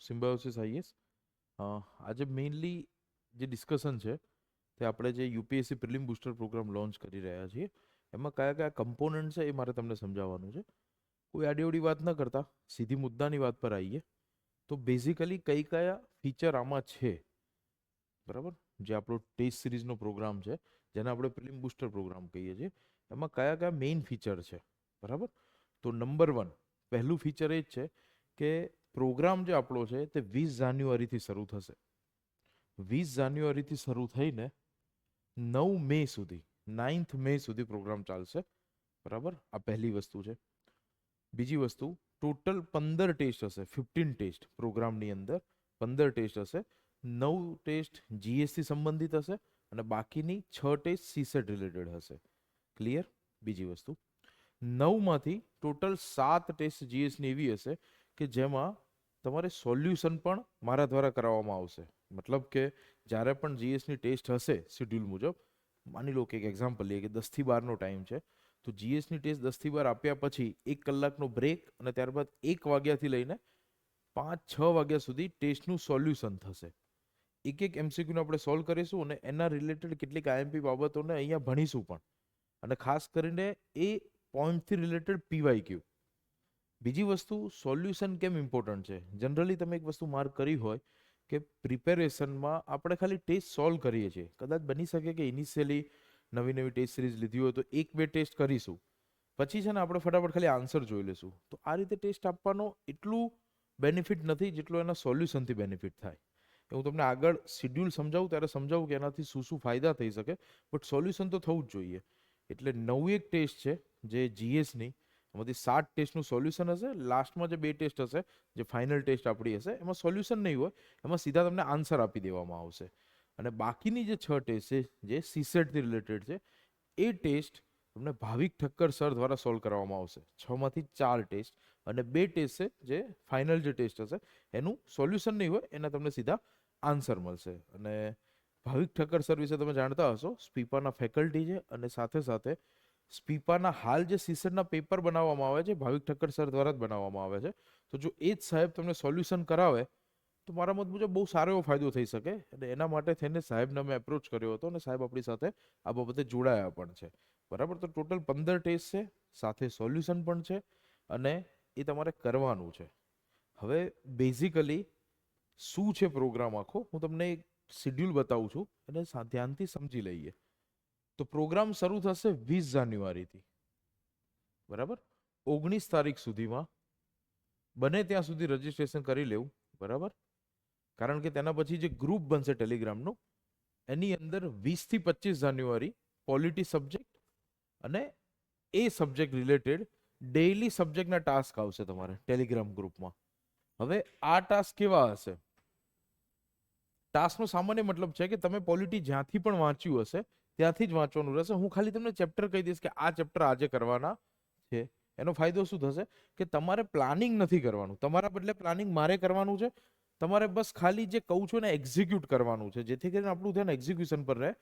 Symbiosis IAS. આજે mainly જે discussion છે તે આપણે જે UPSC prelim booster programme launch કરી રહ્યા છીએ એમાં કયા કયા કમ્પોનન્ટ છે એ મારે તમને સમજાવવાનું છે. કોઈ આડીઅવડી વાત ન કરતા સીધી મુદ્દાની વાત પર આવીએ તો બેઝિકલી કઈ કયા ફીચર આમાં છે, બરાબર, જે આપણો ટેસ્ટ સિરીઝનો પ્રોગ્રામ છે જેને આપણે પ્રિલિમ બુસ્ટર પ્રોગ્રામ કહીએ છીએ, એમાં કયા કયા મેઇન ફીચર છે, બરાબર. તો નંબર 1 પહેલું ફીચર એ જ છે કે પ્રોગ્રામ જે આપણો છે તે 20 જાન્યુઆરીથી શરૂ થશે. 20 જાન્યુઆરીથી શરૂ થઈને 9 મે સુધી, 9th મે સુધી પ્રોગ્રામ ચાલશે, બરાબર. આ પહેલી વસ્તુ છે. બીજી વસ્તુ, ટોટલ 15 ટેસ્ટ હશે, 15 ટેસ્ટ પ્રોગ્રામની અંદર 15 ટેસ્ટ હશે. 9 ટેસ્ટ જીએસથી સંબંધિત હશે અને બાકીની 6 ટેસ્ટ સીસેટ રિલેટેડ હશે. ક્લિયર? બીજી વસ્તુ, 9માંથી ટોટલ 7 ટેસ્ટ જીએસની એવી હશે કે જેમાં તમારે સોલ્યુશન પણ મારા દ્વારા કરાવવામાં આવશે. મતલબ કે જ્યારે પણ જીએસની ટેસ્ટ હશે શેડ્યુલ મુજબ, માની લો કે એક એક્ઝામ્પલ લઈએ કે 10 થી 12નો ટાઈમ છે, તો જીએસની ટેસ્ટ 10 થી 12 આપ્યા પછી 1 કલાકનો બ્રેક અને ત્યારબાદ 1 વાગ્યાથી લઈને 5-6 વાગ્યા સુધી ટેસ્ટનું સોલ્યુશન થશે. એક એક એમસીક્યુને આપણે સોલ્વ કરીશું અને એના રિલેટેડ કેટલીક આઈએમપી બાબતોને અહીંયા ભણીશું પણ, અને ખાસ કરીને એ પોઈન્ટથી રિલેટેડ પીવાયક્યુ. બીજી વસ્તુ, સોલ્યુશન કેમ ઇમ્પોર્ટન્ટ છે? જનરલી તમે એક વસ્તુ માર્ક કરી હોય કે પ્રિપેરેશનમાં આપણે ખાલી ટેસ્ટ સોલ્વ કરીએ છીએ. કદાચ બની શકે કે ઇનિશિયલી નવી નવી ટેસ્ટ સિરીઝ લીધી હોય તો 1-2 ટેસ્ટ કરીશું, પછી છે ને આપણે ફટાફટ ખાલી આન્સર જોઈ લેશું. તો આ રીતે ટેસ્ટ આપવાનો એટલું બેનિફિટ નથી જેટલો એના સોલ્યુશનથી બેનિફિટ થાય. હું તમને આગળ શિડ્યુલ સમજાવું ત્યારે સમજાવું કે એનાથી શું શું ફાયદા થઈ શકે, બટ સોલ્યુશન તો થવું જ જોઈએ. એટલે 9 ટેસ્ટ છે જે જીએસની, એમાંથી 7 ટેસ્ટનું સોલ્યુશન હશે. લાસ્ટમાં જે 2 ટેસ્ટ હશે, જે ફાઇનલ ટેસ્ટ આપણી હશે, એમાં સોલ્યુશન નહીં હોય, એમાં સીધા તમને આન્સર આપી દેવામાં આવશે. અને બાકીની જે 6 ટેસ્ટ છે જે સીસેટથી રિલેટેડ છે, એ ટેસ્ટ તમને ભાવિક ઠક્કર સર દ્વારા સોલ્વ કરવામાં આવશે. 6માંથી 4 ટેસ્ટ અને 2 ટેસ્ટ છે જે ફાઇનલ જે ટેસ્ટ હશે એનું સોલ્યુશન નહીં હોય, એના તમને સીધા આન્સર મળશે. અને ભાવિક ઠક્કર સર વિશે તમે જાણતા હશો, સ્પીપાના ફેકલ્ટી છે અને સાથે સાથે સ્પીપાના હાલ જે સીસેટના પેપર બનાવવામાં આવે છે ભાવિક ઠક્કર સર દ્વારા જ બનાવવામાં આવે છે. તો જો એ જ સાહેબ તમને સોલ્યુશન કરાવે તો મારા મત મુજબ બહુ સારો એવો ફાયદો થઈ શકે. અને એના માટે થઈને સાહેબને અમે એપ્રોચ કર્યો હતો અને સાહેબ આપણી સાથે આ બાબતે જોડાયા પણ છે, બરાબર. તો ટોટલ 15 ટેસ્ટ છે, સાથે સોલ્યુશન પણ છે અને એ તમારે કરવાનું છે. હવે બેઝિકલી શું છે પ્રોગ્રામ આખો, હું તમને એક શેડ્યુલ બતાવું છું અને ધ્યાનથી સમજી લઈએ. તો પ્રોગ્રામ શરૂ થશે 20 જાન્યુઆરીથી, બરાબર. 19 તારીખ સુધીમાં બને ત્યાં સુધી રજીસ્ટ્રેશન કરી લેવું, બરાબર. કારણ કે તેના પછી જે ગ્રુપ બનશે ટેલિગ્રામનું, એની અંદર 20 થી 25 જાન્યુઆરી પોલિટી સબ્જેક્ટ અને એ સબ્જેક્ટ રિલેટેડ ડેઇલી સબ્જેક્ટના ટાસ્ક આવશે તમારે ટેલિગ્રામ ગ્રુપમાં. હવે આ ટાસ્ક કેવા હશે? ટાસ્કનો સામાન્ય મતલબ છે કે તમે પોલિટી જ્યાંથી પણ વાંચ્યું હશે ત્યાંથી જ વાંચવાનું રહેશે. હું ખાલી તમને ચેપ્ટર કહી દઈશ કે આ ચેપ્ટર આજે કરવાના છે. એનો ફાયદો શું થશે કે તમારે પ્લાનિંગ નથી કરવાનું, તમારા બદલે પ્લાનિંગ મારે કરવાનું છે. તમારે બસ ખાલી જે કહું છું ને એક્ઝિક્યુટ કરવાનું છે, જેથી કરીને આપણું ધ્યાન એક્ઝિક્યુશન પર રહે,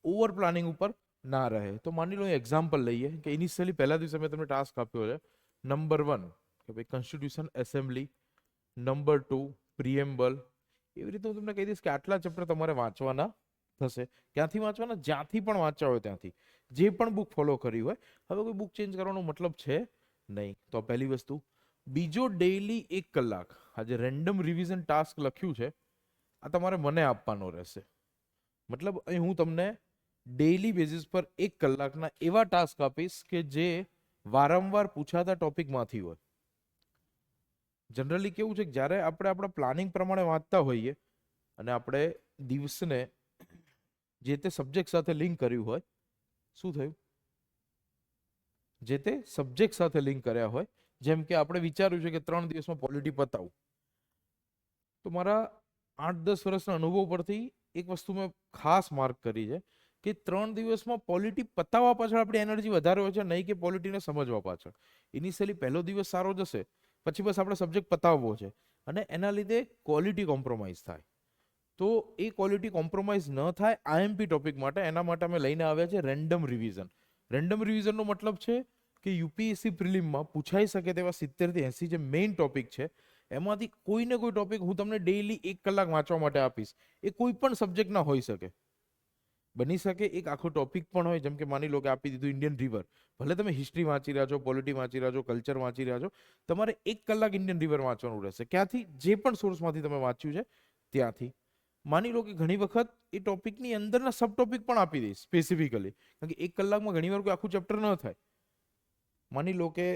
ઓવર પ્લાનિંગ ઉપર ના રહે. તો માની લો એક્ઝામ્પલ લઈએ કે ઇનિશિયલી પહેલા દિવસે મેં તમને ટાસ્ક આપ્યો છે નંબર 1 કે ભાઈ કોન્સ્ટિટ્યુશન એસેમ્બલી, નંબર 2 પ્રિએમ્બલ. એવી રીતે હું તમને કહી દઈશ કે આટલા ચેપ્ટર તમારે વાંચવાના થશે. ક્યાંથી વાંચવાના? જ્યાંથી પણ વાંચ્યા હોય ત્યાંથી, જે પણ બુક ફોલો કરી હોય. હવે કોઈ બુક ચેન્જ કરવાનો મતલબ છે નહીં. તો પહેલી વસ્તુ. બીજો, ડેઇલી 1 કલાક આ જે રેન્ડમ રિવિઝન ટાસ્ક લખ્યું છે આ તમારે મને આપવાનો રહેશે. મતલબ અહીં હું તમને ડેઇલી બેઝિસ પર 1 કલાકના એવા ટાસ્ક આપીશ કે જે વારંવાર પૂછાતા ટોપિકમાંથી હોય. જનરલી કેવું છે કે જ્યારે આપણે આપણા પ્લાનિંગ પ્રમાણે વાંચતા હોઈએ અને આપણે દિવસને જે તે સબ્જેક્ટ સાથે લિંક કર્યું હોય, શું થયું? જે તે સબ્જેક્ટ સાથે લિંક કર્યા હોય, જેમ કે આપણે વિચાર્યું છે કે 3 દિવસમાં પોલિટી પતાવું, તો મારા 8-10 વર્ષના અનુભવ પરથી એક વસ્તુ મેં ખાસ માર્ક કરી છે કે 3 દિવસમાં પોલિટી પતાવવા પાછળ આપણી એનર્જી વધારે હોય છે, નહીં કે પોલિટીને સમજવા પાછળ. ઇનિશિયલી પહેલો દિવસ સારો જશે, પછી બસ આપણે સબ્જેક્ટ પતાવવો છે અને એના લીધે ક્વોલિટી કોમ્પ્રોમાઇઝ થાય. તો એ ક્વોલિટી કોમ્પ્રોમાઇઝ ન થાય આઈએમપી ટોપિક માટે, એના માટે અમે લઈને આવ્યા છે રેન્ડમ રિવિઝન. રેન્ડમ રિવિઝનનો મતલબ છે કે યુપીએસસી પ્રિલિમમાં પૂછાઈ શકે તેવા 70 થી 80 જે મેઇન ટોપિક છે એમાંથી કોઈ ને કોઈ ટોપિક હું તમને ડેઈલી 1 કલાક વાંચવા માટે આપીશ. એ કોઈ પણ સબ્જેક્ટના હોઈ શકે. બની શકે એક આખો ટોપિક પણ હોય, જેમ કે માની લો કે આપી દીધું ઇન્ડિયન રિવર. ભલે તમે હિસ્ટ્રી વાંચી રહ્યા છો, પોલિટી વાંચી રહ્યા છો, કલ્ચર વાંચી રહ્યા છો, તમારે 1 કલાક ઇન્ડિયન રિવર વાંચવાનું રહેશે. ક્યાંથી? જે પણ સોર્સમાંથી તમે વાંચ્યું છે ત્યાંથી. માની લો કે ઘણી વખત એ ટોપિકની અંદરના સબ ટોપિક પણ આપી દઈશ સ્પેસિફિકલી, કારણ કે 1 કલાકમાં ઘણીવાર કોઈ આખું ચેપ્ટર ન થાય. માની લો કે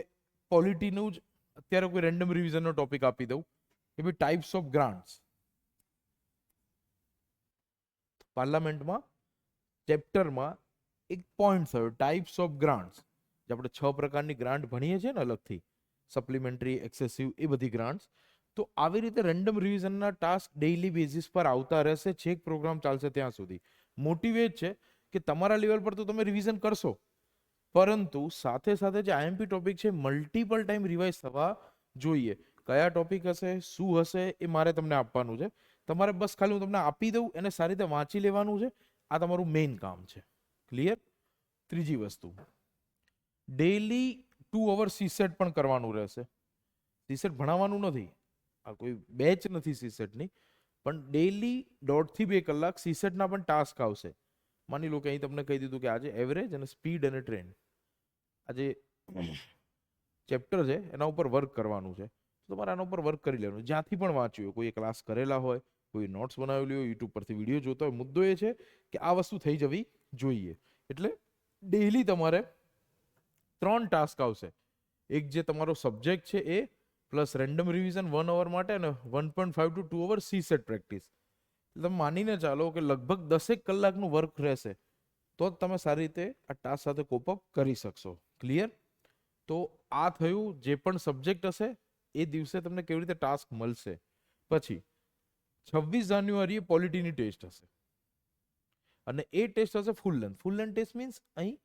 પોલિટીનું જ અત્યારે કોઈ રેન્ડમ રિવિઝનનો ટોપિક આપી દઉં કે ભાઈ ટાઈપ્સ ઓફ ગ્રાન્ટ્સ. પાર્લામેન્ટમાં ચેપ્ટરમાં એક પોઈન્ટ થયો ટાઈપ્સ ઓફ ગ્રાન્ટ્સ. જે આપણે 6 પ્રકારની ગ્રાન્ટ ભણીએ છીએ ને અલગથી, સપ્લિમેન્ટરી, એક્સેસિવ, એ બધી ગ્રાન્ટ્સ. તો આવી રીતે રેન્ડમ રિવિઝનના ટાસ્ક ડેઈલી બેઝિસ પર આવતા રહેશે, છેક પ્રોગ્રામ ચાલશે ત્યાં સુધી. મોટિવ એ જ છે કે તમારા લેવલ પર તો તમે રિવિઝન કરશો, પરંતુ સાથે સાથે જે આઈએમપી ટોપિક છે મલ્ટિપલ ટાઈમ રિવાઇઝ થવા જોઈએ. કયા ટોપિક હશે, શું હશે, એ મારે તમને આપવાનું છે. તમારે બસ ખાલી હું તમને આપી દઉં, એને સારી રીતે વાંચી લેવાનું છે. આ તમારું મેઇન કામ છે. ક્લિયર? ત્રીજી વસ્તુ, ડેઈલી 2 અવર સીસેટ પણ કરવાનું રહેશે. સીસેટ ભણાવવાનું નથી, આ કોઈ બેચ નથી સીસેટની, પણ ડેઈલી 1.5 થી 2 કલાક સીસેટના પણ ટાસ્ક આવશે. માની લો કે અહીં તમને કહી દીધું કે આજે એવરેજ અને સ્પીડ અને ટ્રેન્ડ, આજે ચેપ્ટર છે એના ઉપર વર્ક કરવાનું છે. તો તમારે આના ઉપર વર્ક કરી લેવાનું, જ્યાંથી પણ વાંચ્યું હોય. કોઈ ક્લાસ કરેલા હોય, કોઈ નોટ્સ બનાવેલી હોય, યુટ્યુબ પરથી વિડીયો જોતા હોય. મુદ્દો એ છે કે આ વસ્તુ થઈ જવી જોઈએ. એટલે ડેઈલી તમારે 3 ટાસ્ક આવશે. એક જે તમારો સબ્જેક્ટ છે એ, પ્લસ રેન્ડમ રિવિઝન 1 અવર માટે અને 1.5 to 2 અવર સીસેટ પ્રેક્ટિસ. તમે માનીને ચાલો કે લગભગ 10 કલાકનું વર્ક રહેશે, તો જ તમે સારી રીતે આ ટાસ્ક સાથે કોપઅપ કરી શકશો. ક્લિયર? તો આ થયું જે પણ સબ્જેક્ટ હશે એ દિવસે તમને કેવી રીતે ટાસ્ક મળશે. પછી 26 જાન્યુઆરીએ પોલિટીની ટેસ્ટ હશે, અને એ ટેસ્ટ હશે ફૂલ લેન્થ. ફૂલ લેન્થ ટેસ્ટ મીન્સ અહીં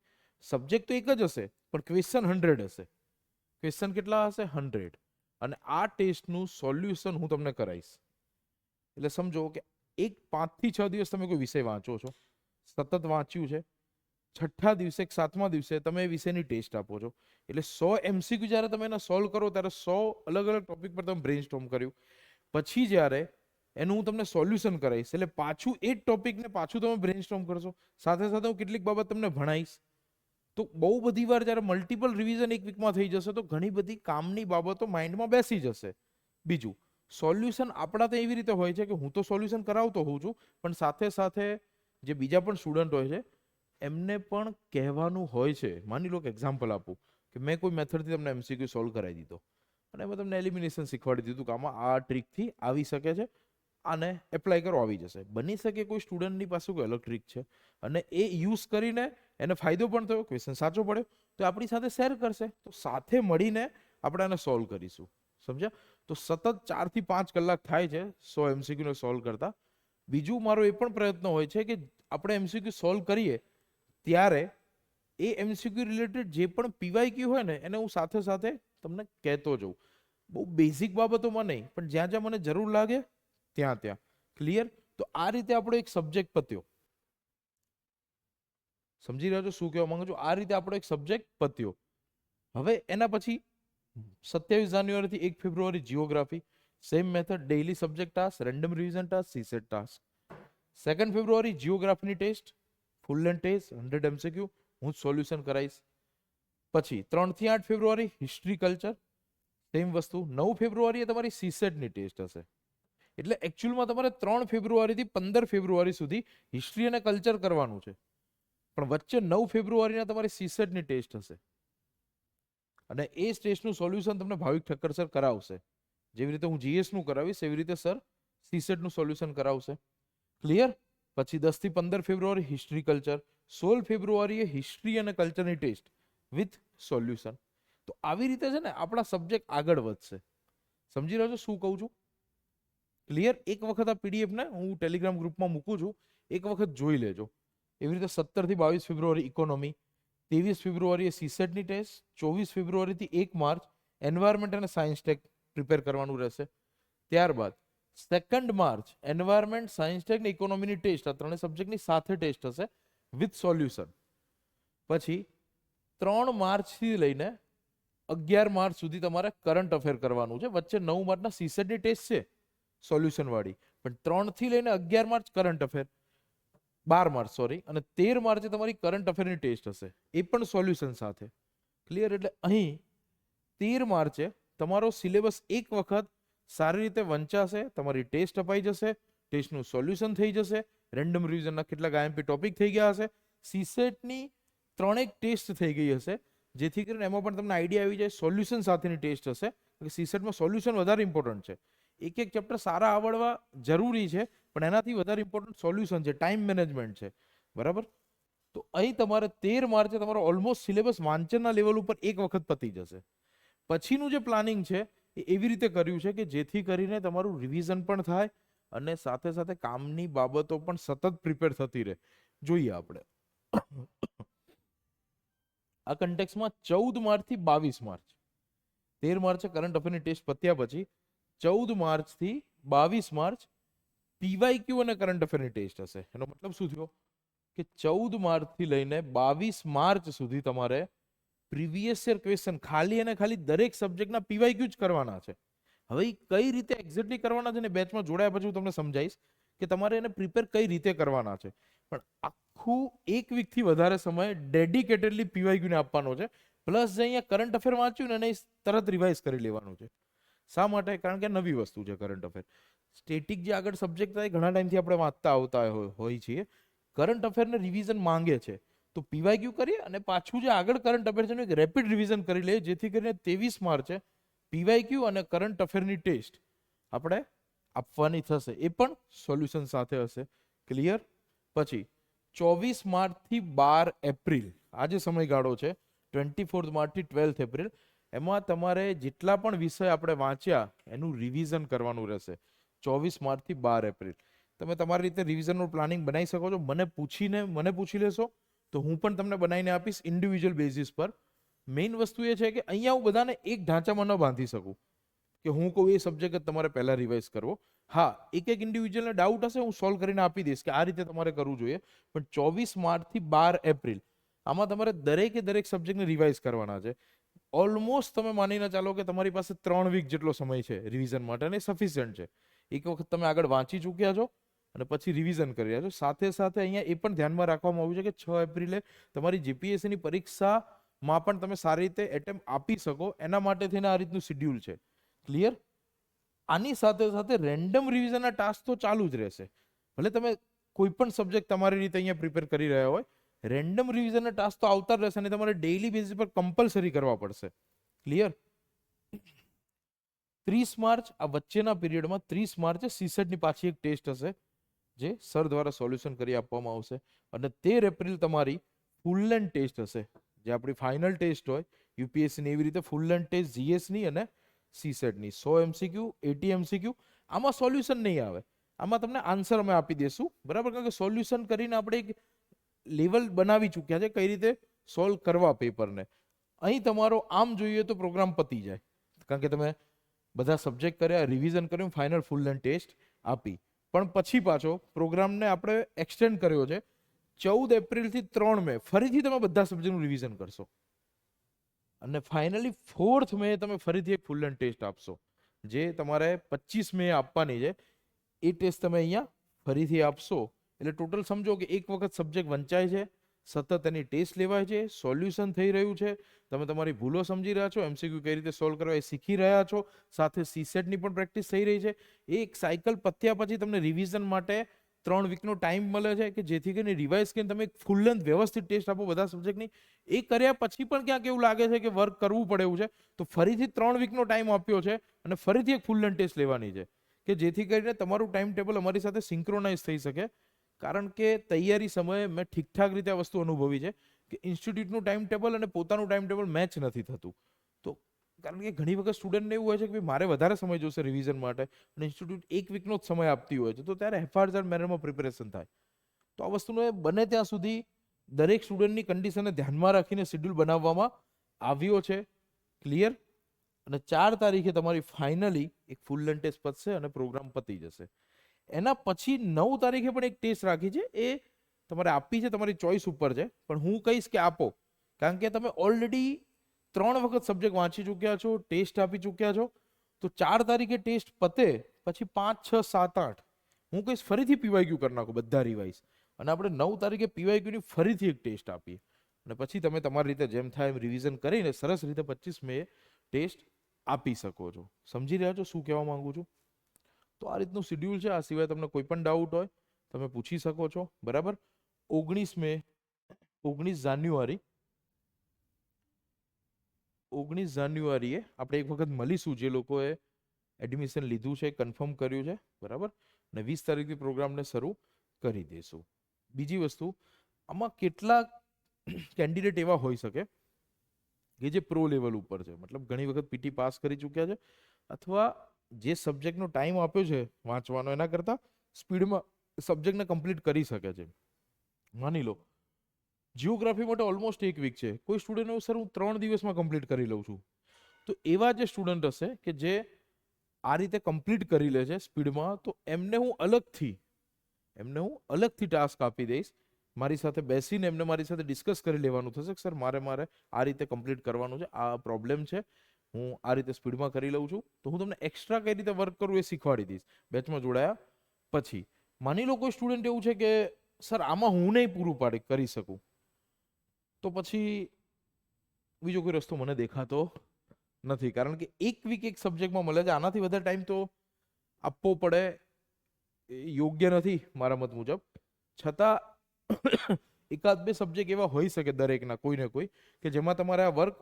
સબ્જેક્ટ તો એક જ હશે, પણ ક્વેશ્ચન 100 હશે. ક્વેશ્ચન કેટલા હશે? 100. અને આ ટેસ્ટનું સોલ્યુશન હું તમને કરાવીશ. એટલે સમજો કે 5 થી 6 દિવસ તમે કોઈ વિષય વાંચો છો, સતત વાંચ્યું છે, 6થા દિવસે, 7મા દિવસે તમે એ વિષયની ટેસ્ટ આપો છો. એટલે 100 MCQ જ્યારે તમે એને સોલ્વ કરો ત્યારે 100 અલગ અલગ ટોપિક પર તમે બ્રેઇનસ્ટોર્મ કર્યું. પછી જ્યારે એનું હું તમને સોલ્યુશન કરાવીશ, એટલે પાછું એ જ ટોપિકને પાછું તમે બ્રેઇનસ્ટોર્મ કરશો. સાથે સાથે હું કેટલીક બાબત તમને ભણાવીશ. તો બહુ બધી વાર જ્યારે મલ્ટિપલ રિવિઝન એક વીકમાં થઈ જશે, તો ઘણી બધી કામની બાબતો માઇન્ડમાં બેસી જશે. બીજું, સોલ્યુશન આપણા તો એવી રીતે હોય છે કે હું તો સોલ્યુશન કરાવતો હોઉં છું, પણ સાથે સાથે જે બીજા પણ સ્ટુડન્ટ હોય છે એમને પણ કહેવાનું હોય છે. માની લો કે એક્ઝામ્પલ આપું કે મેં કોઈ મેથડથી તમને MCQ સોલ્વ કરાવી દીધો, અને એમાં તમને એલિમિનેશન શીખવાડી દીધું કે આમાં આ ટ્રીકથી આવી શકે છે, આને એપ્લાય કરો આવી જશે. બની શકે કોઈ સ્ટુડન્ટની પાસે કોઈ અલગ ટ્રીક છે, અને એ યુઝ કરીને એને ફાયદો પણ થયો, ક્વેશ્ચન સાચો પડ્યો, તો આપણી સાથે શેર કરશે. તો સાથે મળીને આપણે આને સોલ્વ કરીશું. સમજ્યા? તો સતત 4 થી 5 કલાક થાય છે 100 MCQ ને સોલ્વ કરતા. બીજું મારો એ પણ પ્રયત્ન હોય છે કે આપણે MCQ સોલ્વ કરીએ ત્યારે એ MCQ રિલેટેડ જે પણ PYQ હોય ને એને હું સાથે સાથે તમને કહેતો જાઉં. બહુ બેઝિક બાબતોમાં નહીં, પણ જ્યાં જ્યાં મને જરૂર લાગે ત્યાં ત્યાં. ક્લિયર? તો આ રીતે આપણો એક સબ્જેક્ટ પત્યો. સમજી રહ્યા છો શું કહેવા માંગુ છું? આ રીતે આપણો એક સબ્જેક્ટ પત્યો. હવે એના પછી 27 જાન્યુઆરીથી 1 February geography. Same method, daily subject task, random revision task, CSAT task. 2 February જીઓગ્રાફીની test, full length test, 100 MCQ, હું સોલ્યુશન કરાવીશ. પછી 3 થી 8 ફેબ્રુઆરી હિસ્ટ્રી કલ્ચર, સેમ વસ્તુ. 9 ફેબ્રુઆરીએ તમારી સીસેટની ટેસ્ટ હશે. એટલે એકચ્યુઅલમાં તમારે 3 ફેબ્રુઆરીથી 15 ફેબ્રુઆરી સુધી હિસ્ટ્રી અને કલ્ચર કરવાનું છે, પણ વચ્ચે 9 ફેબ્રુઆરીના તમારી સીસેટની ટેસ્ટ હશે, અને એ ટેસ્ટનું સોલ્યુશન તમને ભાવિક ઠક્કર સર કરાવશે. જેવી રીતે હું GS નું કરાવીશ એવી રીતે સર સીસેટનું સોલ્યુશન કરાવશે. ક્લિયર? પછી 10 થી 15 ફેબ્રુઆરી હિસ્ટ્રી કલ્ચર, 16 ફેબ્રુઆરીએ હિસ્ટ્રી અને કલ્ચરની ટેસ્ટ વિથ સોલ્યુશન. તો આવી રીતે છે ને આપણા સબ્જેક્ટ આગળ વધશે. સમજી રહ્યો છો શું કહું છું? ક્લિયર? એક વખત આ PDF ને હું ટેલિગ્રામ ગ્રુપમાં મૂકું છું, એક વખત જોઈ લેજો. એવી રીતે 17 થી 22 ફેબ્રુઆરી ઇકોનોમી, 23 ફેબ્રુઆરીએ સીસેટની ટેસ્ટ, 24 ફેબ્રુઆરીથી 1 માર્ચ એન્વાયરમેન્ટ અને સાયન્સ ટેક પ્રિપેર કરવાનું રહેશે. ત્યારબાદ 2 માર્ચ એન્વાયરમેન્ટ, સાયન્સ ટેક ને ઇકોનોમીની ટેસ્ટ, આ ત્રણેય સબ્જેક્ટની સાથે ટેસ્ટ હશે વિથ સોલ્યુશન. પછી 3 માર્ચથી લઈને 11 માર્ચ સુધી તમારે કરંટ અફેર કરવાનું છે. વચ્ચે 9 માર્ચના સીસેટની ટેસ્ટ છે સોલ્યુશન વાળી, પણ 3 થી લઈને 11 March current affair, 12 March sorry, અને 13 માર્ચે તમારી કરંટ અફેરની ટેસ્ટ હશે, એ પણ સોલ્યુશન સાથે. ક્લિયર? એટલે અહીં 13 માર્ચે તમારો સિલેબસ એક વખત સારી રીતે વંચાશે, તમારી ટેસ્ટ અપાઈ જશે, ટેસ્ટનું સોલ્યુશન થઈ જશે, રેન્ડમ રિવિઝનના કેટલાક આઈએમપી ટોપિક થઈ ગયા હશે, સીસેટની 3 ટેસ્ટ થઈ ગઈ હશે, જેથી કરીને એમાં પણ તમને આઈડિયા આવી જાય. સોલ્યુશન સાથેની ટેસ્ટ હશે, સીસેટમાં સોલ્યુશન વધારે ઇમ્પોર્ટન્ટ છે. એક એક ચેપ્ટર સારા આવડવા જરૂરી છે, પણ એનાથી વધારે ઇમ્પોર્ટન્ટ સોલ્યુશન છે, ટાઈમ મેનેજમેન્ટ છે. બરાબર? તો અહીં તમારે 13 માર્ચે તમારો ઓલમોસ્ટ સિલેબસ વાંચનના લેવલ ઉપર એક વખત પતી જશે. પછીનું જે પ્લાનિંગ છે એ એવી રીતે કર્યું છે કે જેથી કરીને તમારું રિવિઝન પણ થાય અને સાથે સાથે કામની બાબતો પણ સતત પ્રિપેર થતી રહે. જોઈએ આપણે આ કન્ટેક્સમાં 14 માર્ચથી 22 માર્ચ, 13 માર્ચે કરંટ અફેરની ટેસ્ટ પત્યા પછી 14 માર્ચથી 22 માર્ચ પીવાયક્યુ અને કરંટ અફેરની ટેસ્ટ હશે. એનો મતલબ શું થયો કે 14 માર્ચથી લઈને 22 માર્ચ સુધી તમારે પ્રીવિયસ યર ક્વેશ્ચન ખાલી અને ખાલી દરેક સબ્જેક્ટના પીવાયક્યુ જ કરવાના છે. હવે કઈ રીતે એક્ઝેક્ટલી કરવાના છે ને બેચમાં જોડાયા પછી હું તમને સમજાવીશ કે તમારે એને પ્રિપેર કઈ રીતે કરવાના છે. પણ આખું એક વીકથી વધારે સમય ડેડિકેટેડલી પીવાયક્યુને આપવાનો છે. પ્લસ જે અહીંયા કરંટ અફેર વાંચ્યું ને એને તરત રિવાઇઝ કરી લેવાનું છે. શા માટે? કારણ કે નવી વસ્તુ છે કરંટ અફેર. સ્ટેટિક જે આગળ સબ્જેક્ટ થાય ઘણા ટાઈમથી આપણે વાંચતા આવતા હોય છીએ, કરંટ અફેરને રિવિઝન માંગે છે, તો પીવાયક્યુ કરીએ અને પાછું જે આગળ કરંટ અફેર છે એક રેપિડ રિવિઝન કરી લઈએ, જેથી કરીને 23 માર્ચે પીવાયક્યુ અને કરંટ અફેરની ટેસ્ટ આપણે આપવાની થશે, એ પણ સોલ્યુશન સાથે હશે. ક્લિયર? પછી 24 માર્ચથી 12 એપ્રિલ આ જે સમયગાળો છે, 24 માર્ચથી 12 એપ્રિલ, એમાં તમારે જેટલા પણ વિષય આપણે વાંચ્યા એનું રિવિઝન કરવાનું રહેશે. 24 માર્ચથી 12 એપ્રિલ તમે તમારી રીતે રિવિઝનનું પ્લાનિંગ બનાવી શકો છો. મને પૂછી લેશો તો હું પણ તમને બનાવીને આપીશ ઇન્ડિવિજ્યુઅલ બેઝિસ પર. મેઇન વસ્તુ એ છે કે અહીંયા હું બધાને એક ઢાંચામાં ન બાંધી શકું કે હું કહું એ સબ્જેક્ટ તમારે પહેલા રિવાઇઝ કરવો. હા, એક એક ઇન્ડિવિજ્યુઅલને ડાઉટ હશે હું સોલ્વ કરીને આપી દઈશ કે આ રીતે તમારે કરવું જોઈએ. પણ 24 માર્ચથી 12 એપ્રિલ આમાં તમારે દરેકે દરેક સબ્જેક્ટને રિવાઇઝ કરવાના છે. ઓલમોસ્ટ તમે માનીને ચાલો કે તમારી પાસે 3 વીક જેટલો સમય છે રિવિઝન માટે, અને સફિશિયન્ટ છે. એક વખત તમે આગળ વાંચી ચૂક્યા છો અને પછી રિવિઝન કરી રહ્યા છો. સાથે સાથે અહીંયા એ પણ ધ્યાનમાં રાખવામાં આવ્યું છે કે 6 એપ્રિલે તમારી જીપીએસસીની પરીક્ષામાં પણ તમે સારી રીતે એટેમ્પ આપી શકો, એના માટે થઈને આ રીતનું શિડ્યુલ છે. ક્લિયર? આની સાથે સાથે રેન્ડમ રિવિઝનના ટાસ્ક તો ચાલુ જ રહેશે. ભલે તમે કોઈ પણ સબ્જેક્ટ તમારી રીતે અહીંયા પ્રિપેર કરી રહ્યા હોય, રેન્ડમ રિવિઝનના ટાસ્ક તો આવતા જ રહેશે અને તમારે ડેઇલી બેઝિસ પર કમ્પલસરી કરવા પડશે. ક્લિયર? 30 માર્ચ આ વચ્ચેના પીરિયડમાં 30 માર્ચે સીસેટની પાછી એક ટેસ્ટ હશે જે સર દ્વારા સોલ્યુશન કરી આપવામાં આવશે. અને 13 એપ્રિલ તમારી ફૂલ લેન્થ ટેસ્ટ હશે, જે આપણી ફાઇનલ ટેસ્ટ હોય યુપીએસસીની, એવી રીતે ફૂલ લેન્થ ટેસ્ટ જીએસની અને સીસેટની 100 MCQ 80 MCQ. આમાં સોલ્યુશન નહીં આવે, આમાં તમને આન્સર અમે આપી દઈશું. બરાબર? કારણ કે સોલ્યુશન કરીને આપણે એક લેવલ બનાવી ચૂક્યા છે કઈ રીતે સોલ્વ કરવા પેપરને. અહીં તમારો આમ જોઈએ તો પ્રોગ્રામ પતી જાય, કારણ કે તમે બધા સબ્જેક્ટ કર્યા, રિવિઝન કર્યું, ફાઇનલ ફૂલ લેન્થ ટેસ્ટ આપી. પણ પછી પાછો પ્રોગ્રામને આપણે એક્સટેન્ડ કર્યો છે 14 એપ્રિલથી 3 મે ફરીથી તમે બધા સબ્જેક્ટનું રિવિઝન કરશો અને ફાઇનલી 4th મે તમે ફરીથી એક ફૂલ લેન્થ ટેસ્ટ આપશો, જે તમારે 25 મે આપવાની છે. એ ટેસ્ટ તમે અહીંયા ફરીથી આપશો એટલે ટોટલ સમજો કે એક વખત સબ્જેક્ટ વંચાય છે, સતત એની ટેસ્ટ લેવાય છે, સોલ્યુશન થઈ રહ્યું છે, તમે તમારી ભૂલો સમજી રહ્યા છો, એમસીક્યુ કઈ રીતે સોલ્વ કરવા એ શીખી રહ્યા છો, સાથે સીસેટની પણ પ્રેક્ટિસ થઈ રહી છે. એક સાયકલ પત્યા પછી તમને રિવિઝન માટે 3 વીકનો ટાઈમ મળે છે કે જેથી કરીને રિવાઇઝ કરીને તમે ફૂલ લેન્થ વ્યવસ્થિત ટેસ્ટ આપો બધા સબ્જેક્ટની. એ કર્યા પછી પણ ક્યાંક એવું લાગે છે કે વર્ક કરવું પડે એવું છે, તો ફરીથી 3 વીકનો ટાઈમ આપ્યો છે અને ફરીથી એક ફૂલ લેન્થ ટેસ્ટ લેવાની છે કે જેથી કરીને તમારું ટાઈમ ટેબલ અમારી સાથે સિંક્રોનાઇઝ થઈ શકે. કારણ કે તૈયારી સમયે મેં ઠીકઠાક રીતે આ વસ્તુ અનુભવી છે કે ઇન્સ્ટિટ્યૂટનું ટાઈમ ટેબલ અને પોતાનું ટાઈમ ટેબલ મેચ નથી થતું. તો કારણ કે ઘણી વખત સ્ટુડન્ટને એવું હોય છે કે મારે વધારે સમય જોશે રિવિઝન માટે અને ઇન્સ્ટિટ્યૂટ એક વીકનો જ સમય આપતી હોય છે, તો ત્યારે હેફાડઝાડ મેનરમાં પ્રિપેરેશન થાય. તો આ વસ્તુને બને ત્યાં સુધી દરેક સ્ટુડન્ટની કન્ડિશનને ધ્યાનમાં રાખીને શેડ્યુલ બનાવવામાં આવ્યો છે. ક્લિયર? અને 4 તારીખે તમારી ફાઇનલી એક ફૂલ લેન્થ ટેસ્ટ પતશે અને પ્રોગ્રામ પતી જશે. એના પછી 9 તારીખે પણ એક ટેસ્ટ રાખી છે, એ તમારે આપી છે, તમારી ચોઈસ ઉપર છે, પણ હું કહીશ કે આપો, કારણ કે તમે ઓલરેડી 3 વખત સબ્જેક્ટ વાંચી ચૂક્યા છો, ટેસ્ટ આપી ચૂક્યા છો, તો 4 તારીખે ટેસ્ટ પતે પછી 5, 6, 7, 8 હું કહીશ ફરીથી પીવાયક્યુ કરી નાખો બધા રિવાઇઝ, અને આપણે 9 તારીખે પીવાયક્યુની ફરીથી એક ટેસ્ટ આપીએ, અને પછી તમે તમારી રીતે જેમ થાય એમ રિવિઝન કરીને સરસ રીતે 25 મે ટેસ્ટ આપી શકો છો. સમજી રહ્યા છો શું કહેવા માંગુ છું? તો આ રીતનું શિડ્યુલ છે. આ સિવાય તમને કોઈ પણ ડાઉટ હોય તમે પૂછી શકો છો. બરાબર. 19 મે 19 જાન્યુઆરી 19 જાન્યુઆરીએ આપણે એક વખત મળીશું જે લોકોએ એડમિશન લીધું છે, કન્ફર્મ કર્યું છે. બરાબર. અને 20 તારીખથી પ્રોગ્રામને શરૂ કરી દઈશું. બીજી વસ્તુ, આમાં કેટલાક કેન્ડિડેટ એવા હોઈ શકે કે જે પ્રો લેવલ ઉપર છે, મતલબ ઘણી વખત પીટી પાસ કરી ચૂક્યા છે, અથવા જે સબ્જેક્ટનો ટાઈમ આપ્યો છે વાંચવાનો એના કરતાં સ્પીડમાં સબ્જેક્ટને કમ્પ્લીટ કરી શકે છે. માની લો જીઓગ્રાફી માટે ઓલમોસ્ટ 1 વીક છે, કોઈ સ્ટુડન્ટ એવું સર હું 3 દિવસમાં કમ્પ્લીટ કરી લઉં છું, તો એવા જે સ્ટુડન્ટ હશે કે જે આ રીતે કમ્પ્લીટ કરી લે છે સ્પીડમાં, તો એમને હું અલગથી ટાસ્ક આપી દઈશ. મારી સાથે બેસીને એમને મારી સાથે ડિસ્કસ કરી લેવાનું થશે કે સર મારે આ રીતે કમ્પ્લીટ કરવાનું છે, આ પ્રોબ્લેમ છે, હું આ રીતે સ્પીડમાં કરી લઉં છું, તો હું તમને એક્સ્ટ્રા કઈ રીતે વર્ક કરવું એ શીખવાડી દઈશ બેચમાં જોડાયા પછી. માની લો કોઈ સ્ટુડન્ટ એવું છે કે સર આમાં હું નહીં પૂરું કરી શકું, તો પછી બીજો કોઈ રસ્તો મને દેખાતો નથી, કારણ કે 1 વીક એક સબ્જેક્ટમાં મળે છે, આનાથી વધારે ટાઈમ તો આપવો પડે યોગ્ય નથી મારા મત મુજબ. છતાં એકાદ બે સબ્જેક્ટ એવા હોઈ શકે દરેકના કોઈ ને કોઈ કે જેમાં તમારે આ વર્ક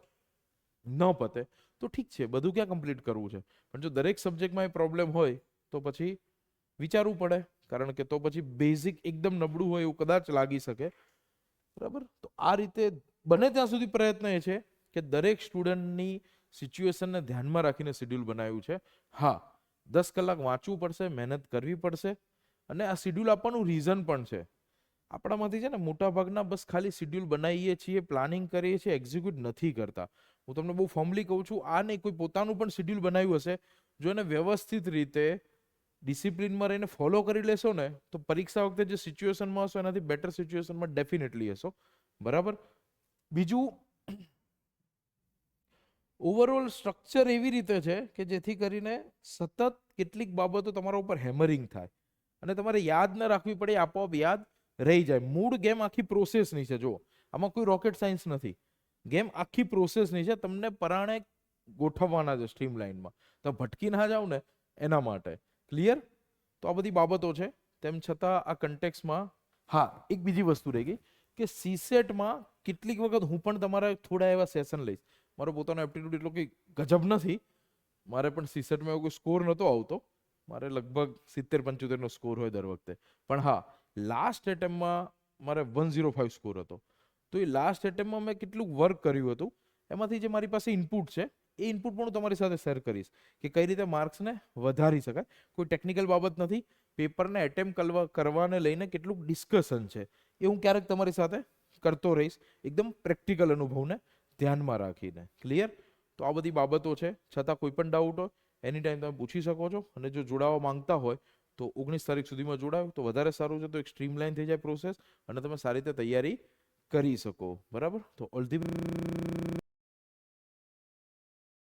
ન પતે, તો ઠીક છે, બધું ક્યાં કમ્પ્લીટ કરવું છે, પણ જો દરેક સબ્જેક્ટમાં એ પ્રોબ્લેમ હોય તો પછી વિચારવું પડે, કારણ કે તો પછી બેઝિક એકદમ નબળું હોય એવું કદાચ લાગી શકે. બરાબર. તો આ રીતે બને ત્યાં સુધી પ્રયત્ન એ છે કે દરેક સ્ટુડન્ટની સિચ્યુએશનને ધ્યાનમાં રાખીને શેડ્યુલ બનાવ્યું છે. હા, 10 કલાક વાંચવું પડશે, મહેનત કરવી પડશે, અને આ શેડ્યુલ આપવાનું રીઝન પણ છે. આપણામાંથી છે ને મોટા ભાગના બસ ખાલી શેડ્યુલ બનાવીએ છીએ, પ્લાનિંગ કરીએ છીએ, એક્ઝિક્યુટ નથી કરતા. હું તમને બહુ ફોર્મલી કહું છું, આ નહીં કોઈ પોતાનું પણ શેડ્યુલ બનાવ્યું હશે, જો એને વ્યવસ્થિત રીતે ડિસિપ્લિનમાં રહીને ફોલો કરી લેશો ને, તો પરીક્ષા વખતે જે સિચ્યુએશનમાં હશો એનાથી બેટર સિચ્યુએશનમાં ડેફિનેટલી હશો. બરાબર. બીજું, ઓવરઓલ સ્ટ્રક્ચર એવી રીતે છે કે જેથી કરીને સતત કેટલીક બાબતો તમારા ઉપર હેમરિંગ થાય અને તમારે યાદ ન રાખવી પડે, આપોઆપ યાદ રહી જાય. મૂળ ગેમ આખી પ્રોસેસની છે. જો આમાં કોઈ રોકેટ સાયન્સ નથી, ગેમ આખી પ્રોસેસની છે, તમને પરાણે ગોઠવવાના છે સ્ટ્રીમલાઇનમાં, તો ભટકી ના જાવ ને એના માટે. ક્લિયર? તો આ બધી બાબતો છે. તેમ છતાં આ કન્ટેક્સમાં હા, એક બીજી વસ્તુ રહી ગઈ કે સીસેટમાં કેટલીક વખત હું પણ તમારા થોડા એવા સેશન લઈશ. મારો પોતાનો એપ્ટિટ્યૂડ એટલો કંઈ ગજબ નથી, મારે પણ સીસેટમાં એવો કોઈ સ્કોર નહોતો આવતો, મારે લગભગ 70-75નો સ્કોર હોય દર વખતે, પણ હા લાસ્ટ એટેમ્પમાં મારે 105 સ્કોર હતો. તો એ લાસ્ટ એટેમ્પમાં મેં કેટલું વર્ક કર્યું હતું, એમાંથી જે મારી પાસે ઇનપુટ છે એ ઇનપુટ પણ હું તમારી સાથે શેર કરીશ કે કઈ રીતે માર્ક્સને વધારી શકાય. કોઈ ટેકનિકલ બાબત નથી, પેપરને એટેમ્પ કરવાને લઈને કેટલું ડિસ્કશન છે એ હું ક્યારેક તમારી સાથે કરતો રહીશ, એકદમ પ્રેક્ટિકલ અનુભવને ધ્યાનમાં રાખીને. ક્લિયર? તો આ બધી બાબતો છે. છતાં કોઈ પણ ડાઉટ હોય એની ટાઈમ તમે પૂછી શકો છો, અને જો જોડાવા માંગતા હોય તો 19 તારીખ સુધીમાં જોડાવ તો વધારે સારું છે, તો એક સ્ટ્રીમલાઇન થઈ જાય પ્રોસેસ અને તમે સારી રીતે તૈયારી કરી શકો. બરાબર. તો ઓલ ધી